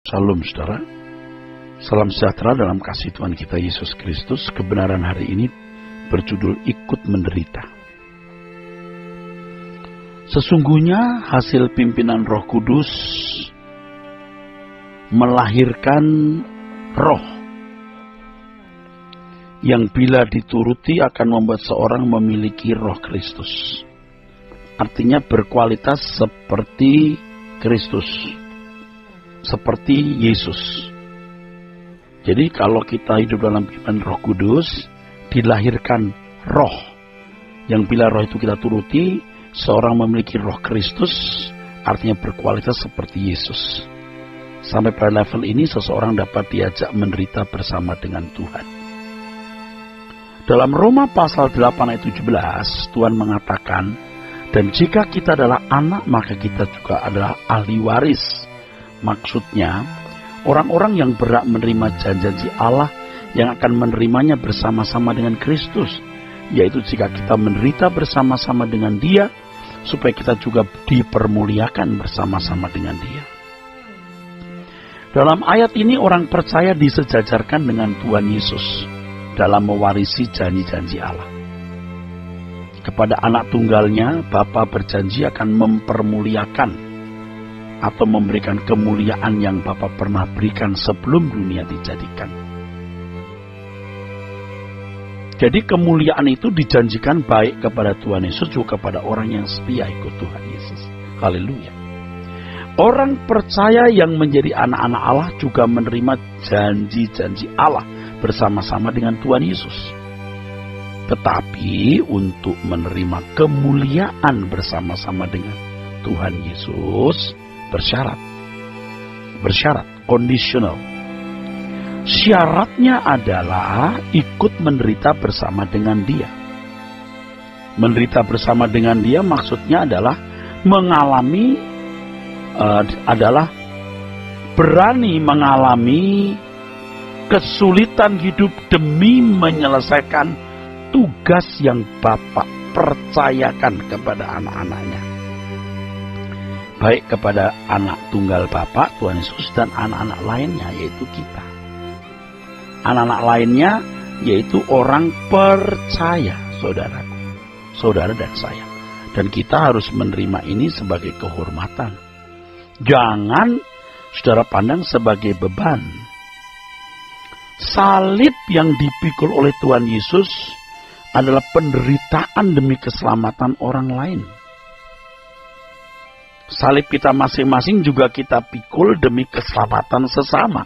Salam saudara, salam sejahtera dalam kasih Tuhan kita Yesus Kristus. Kebenaran hari ini berjudul ikut menderita. Sesungguhnya hasil pimpinan Roh Kudus melahirkan roh yang bila dituruti akan membuat seorang memiliki roh Kristus. Artinya berkualitas seperti Kristus, seperti Yesus. Jadi kalau kita hidup dalam pimpinan Roh Kudus, dilahirkan roh yang bila roh itu kita turuti, seorang memiliki roh Kristus, artinya berkualitas seperti Yesus. Sampai pada level ini seseorang dapat diajak menderita bersama dengan Tuhan. Dalam Roma pasal 8 ayat 17, Tuhan mengatakan, dan jika kita adalah anak, maka kita juga adalah ahli waris. Maksudnya, orang-orang yang berhak menerima janji Allah yang akan menerimanya bersama-sama dengan Kristus, yaitu jika kita menderita bersama-sama dengan Dia, supaya kita juga dipermuliakan bersama-sama dengan Dia. Dalam ayat ini orang percaya disejajarkan dengan Tuhan Yesus dalam mewarisi janji-janji Allah. Kepada anak tunggalnya, Bapa berjanji akan mempermuliakan atau memberikan kemuliaan yang Bapa pernah berikan sebelum dunia dijadikan. Jadi kemuliaan itu dijanjikan baik kepada Tuhan Yesus juga kepada orang yang setia ikut Tuhan Yesus. Haleluya. Orang percaya yang menjadi anak-anak Allah juga menerima janji-janji Allah bersama-sama dengan Tuhan Yesus. Tetapi untuk menerima kemuliaan bersama-sama dengan Tuhan Yesus bersyarat, conditional. Syaratnya adalah ikut menderita bersama dengan Dia. Menderita bersama dengan Dia maksudnya adalah mengalami, berani mengalami kesulitan hidup demi menyelesaikan tugas yang Bapa percayakan kepada anak-anaknya. Baik kepada anak tunggal Bapa, Tuhan Yesus, dan anak-anak lainnya, yaitu kita. Anak-anak lainnya, yaitu orang percaya, saudaraku, saudara dan saya. Dan kita harus menerima ini sebagai kehormatan. Jangan saudara pandang sebagai beban. Salib yang dipikul oleh Tuhan Yesus adalah penderitaan demi keselamatan orang lain. Salib kita masing-masing juga kita pikul demi keselamatan sesama.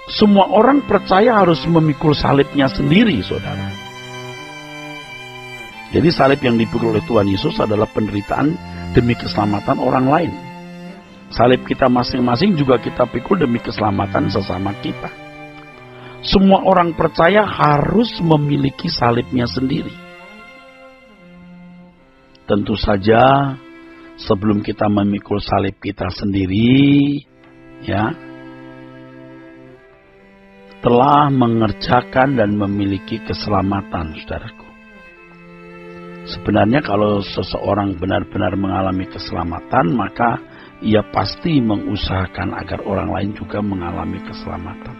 Semua orang percaya harus memikul salibnya sendiri, saudara. Jadi salib yang dipikul oleh Tuhan Yesus adalah penderitaan demi keselamatan orang lain. Salib kita masing-masing juga kita pikul demi keselamatan sesama kita. Semua orang percaya harus memiliki salibnya sendiri. Tentu saja sebelum kita memikul salib kita sendiri, ya, telah mengerjakan dan memiliki keselamatan, saudaraku. Sebenarnya kalau seseorang benar-benar mengalami keselamatan, maka ia pasti mengusahakan agar orang lain juga mengalami keselamatan.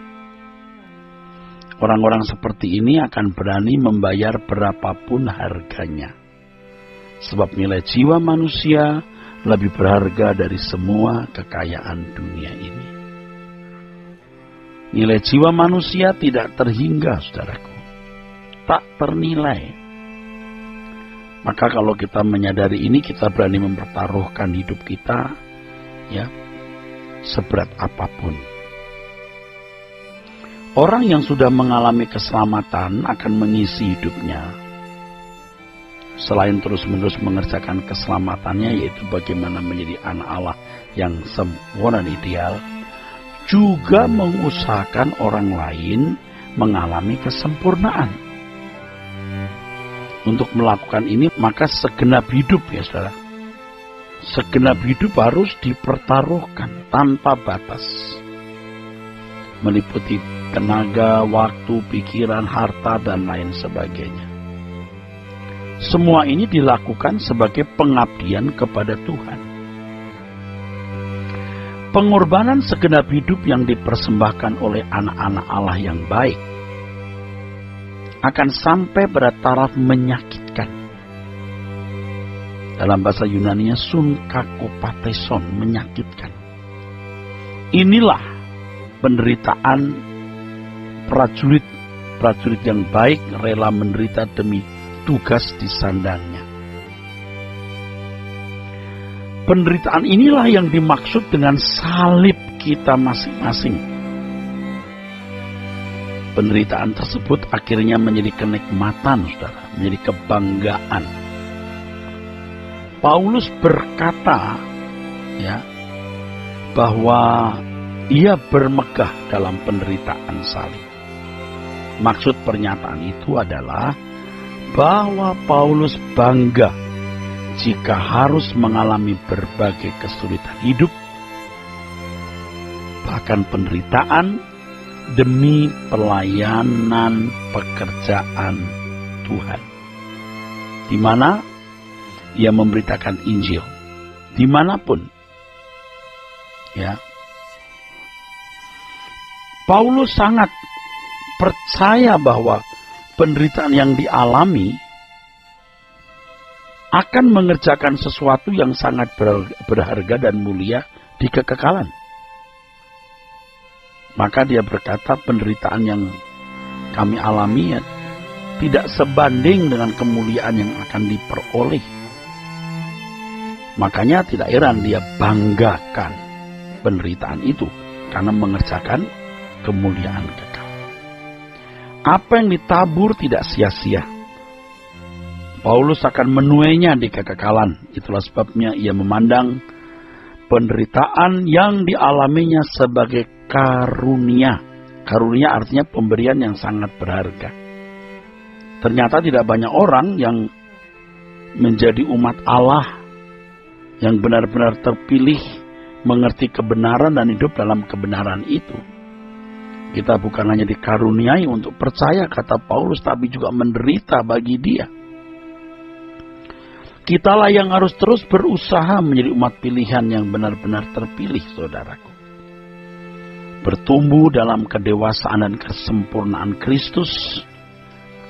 Orang-orang seperti ini akan berani membayar berapapun harganya. Sebab nilai jiwa manusia lebih berharga dari semua kekayaan dunia ini. Nilai jiwa manusia tidak terhingga, saudaraku. Tak ternilai. Maka kalau kita menyadari ini, kita berani mempertaruhkan hidup kita, ya, seberat apapun. Orang yang sudah mengalami keselamatan akan mengisi hidupnya. Selain terus-menerus mengerjakan keselamatannya, yaitu bagaimana menjadi anak Allah yang sempurna dan ideal, juga mengusahakan orang lain mengalami kesempurnaan. Untuk melakukan ini, maka segenap hidup, ya saudara, segenap hidup harus dipertaruhkan tanpa batas. Meliputi tenaga, waktu, pikiran, harta, dan lain sebagainya. Semua ini dilakukan sebagai pengabdian kepada Tuhan. Pengorbanan segenap hidup yang dipersembahkan oleh anak-anak Allah yang baik akan sampai pada taraf menyakitkan. Dalam bahasa Yunani-nya sunkakopateson, menyakitkan. Inilah penderitaan prajurit yang baik rela menderita demi tugas disandangnya. Penderitaan inilah yang dimaksud dengan salib kita masing-masing. Penderitaan tersebut akhirnya menjadi kenikmatan, saudara, menjadi kebanggaan. Paulus berkata, bahwa ia bermegah dalam penderitaan salib. Maksud pernyataan itu adalah bahwa Paulus bangga jika harus mengalami berbagai kesulitan hidup, bahkan penderitaan demi pelayanan pekerjaan Tuhan, di mana ia memberitakan Injil dimanapun. Paulus sangat percaya bahwa penderitaan yang dialami akan mengerjakan sesuatu yang sangat berharga dan mulia di kekekalan. Maka dia berkata, penderitaan yang kami alami tidak sebanding dengan kemuliaan yang akan diperoleh. Makanya tidak heran dia banggakan penderitaan itu, karena mengerjakan kemuliaan kekal. Apa yang ditabur tidak sia-sia. Paulus akan menuainya di kekekalan. Itulah sebabnya ia memandang penderitaan yang dialaminya sebagai karunia. Karunia artinya pemberian yang sangat berharga. Ternyata tidak banyak orang yang menjadi umat Allah, yang benar-benar terpilih, mengerti kebenaran dan hidup dalam kebenaran itu. Kita bukan hanya dikaruniai untuk percaya, kata Paulus, tapi juga menderita bagi dia. Kitalah yang harus terus berusaha menjadi umat pilihan yang benar-benar terpilih, saudaraku. Bertumbuh dalam kedewasaan dan kesempurnaan Kristus,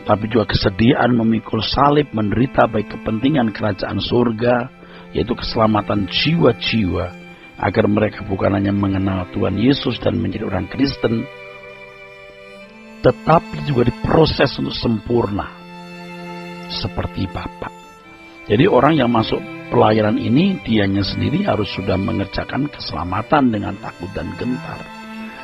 tapi juga kesediaan memikul salib, menderita baik kepentingan kerajaan surga, yaitu keselamatan jiwa-jiwa, agar mereka bukan hanya mengenal Tuhan Yesus dan menjadi orang Kristen, tetapi juga diproses untuk sempurna seperti Bapa. Jadi orang yang masuk pelayanan ini, dianya sendiri harus sudah mengerjakan keselamatan dengan takut dan gentar.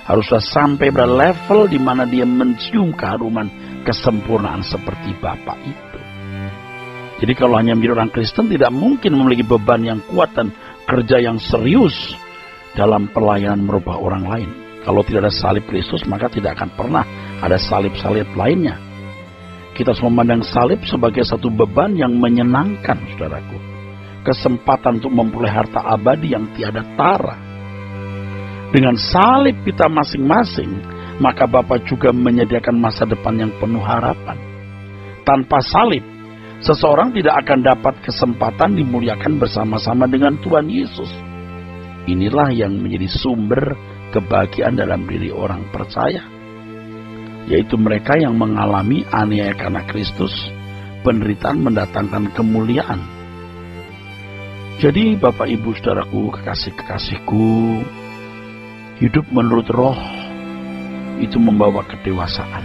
Harus sudah sampai pada level di mana dia mencium keharuman kesempurnaan seperti Bapa itu. Jadi kalau hanya menjadi orang Kristen, tidak mungkin memiliki beban yang kuat dan kerja yang serius dalam pelayanan merubah orang lain. Kalau tidak ada salib Kristus, maka tidak akan pernah ada salib-salib lainnya. Kita harus memandang salib sebagai satu beban yang menyenangkan, saudaraku. Kesempatan untuk memperoleh harta abadi yang tiada tara. Dengan salib kita masing-masing, maka Bapa juga menyediakan masa depan yang penuh harapan. Tanpa salib, seseorang tidak akan dapat kesempatan dimuliakan bersama-sama dengan Tuhan Yesus. Inilah yang menjadi sumber kebahagiaan dalam diri orang percaya, yaitu mereka yang mengalami aniaya karena Kristus. Penderitaan mendatangkan kemuliaan. Jadi Bapak Ibu Saudaraku, kekasih-kekasihku, hidup menurut roh itu membawa kedewasaan.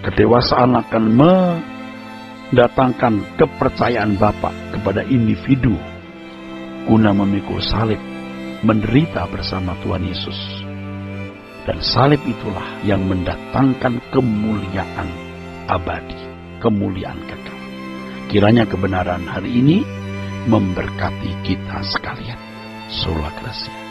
Kedewasaan akan mendatangkan kepercayaan Bapa kepada individu guna memikul salib, menderita bersama Tuhan Yesus. Dan salib itulah yang mendatangkan kemuliaan abadi, kemuliaan kekal. Kiranya kebenaran hari ini memberkati kita sekalian. Sola Gracia.